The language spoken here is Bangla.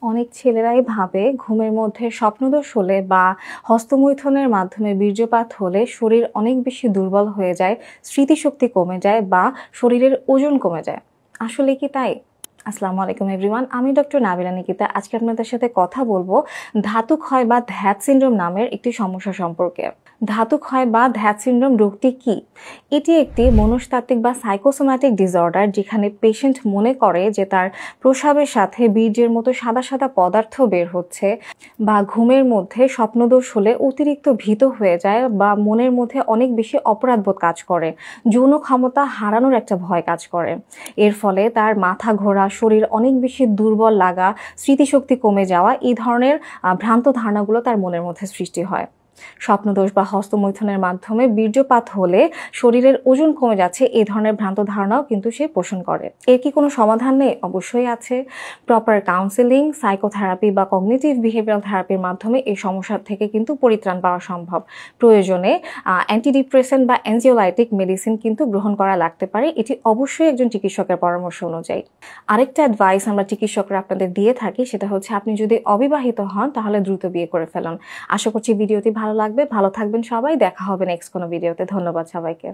অনেক ছেলেরাই ভাবে ঘুমের মধ্যে স্বপ্নদোষ হলে বা হস্তমৈথুনের মাধ্যমে বীর্যপাত হলে শরীর অনেক বেশি দুর্বল হয়ে যায়, স্মৃতিশক্তি কমে যায় বা শরীরের ওজন কমে যায়। আসলে কি তাই? আসসালামু আলাইকুম এভরিওয়ান, আমি ডক্টর নাবিলা নিকিতা। আজকে আপনাদের সাথে কথা বলবো ধাতু ক্ষয় বা ধ্যাত সিনড্রোম নামের একটি সমস্যা সম্পর্কে। ধাতু ক্ষয় বা ধ্যাত সিনড্রোম রোগটি কি? এটি একটি মনস্তাত্ত্বিক বা সাইকোসোম্যাটিক ডিসঅর্ডার, যেখানে পেশেন্ট মনে করে যে তার প্রস্রাবের সাথে বীর্যের মতো সাদা সাদা পদার্থ বের হচ্ছে, বা ঘুমের মধ্যে স্বপ্নদোষ হলে অতিরিক্ত ভীত হয়ে যায় বা মনের মধ্যে অনেক বেশি অপরাধবোধ কাজ করে, যৌন ক্ষমতা হারানোর একটা ভয় কাজ করে। এর ফলে তার মাথা ঘোরা, শরীর অনেক বেশি দুর্বল লাগা, স্মৃতিশক্তি কমে যাওয়া, এই ধরনের ভ্রান্ত ধারণাগুলো তার মনের মধ্যে সৃষ্টি হয়। স্বপ্নদোষ বা হস্তমৈথুনের মাধ্যমে বীর্যপাত হলে শরীরের ওজন কমে যাচ্ছে, এই ধরনের ভ্রান্ত ধারণাও কিন্তু সে পোষণ করে। এর কি কোনো সমাধান নেই? অবশ্যই আছে। প্রপার কাউন্সেলিং, সাইকোথেরাপি বা কগনিটিভ বিহেভিয়ারাল থেরাপির মাধ্যমে এই সমস্যা থেকে কিন্তু পরিত্রাণ পাওয়া সম্ভব। প্রয়োজনে অ্যান্টিডিপ্রেসেন্ট বা অ্যানজিওলাইটিক মেডিসিন কিন্তু গ্রহণ করা লাগতে পারে, এটি অবশ্যই একজন চিকিৎসকের পরামর্শ অনুযায়ী। আরেকটা অ্যাডভাইস আমরা চিকিৎসকরা আপনাদের দিয়ে থাকি, সেটা হচ্ছে আপনি যদি অবিবাহিত হন তাহলে দ্রুত বিয়ে করে ফেলুন। আশা করছি ভিডিওটি ভালো লাগবে। ভালো থাকবেন সবাই, দেখা হবে নেক্সট কোনো ভিডিওতে। ধন্যবাদ সবাইকে।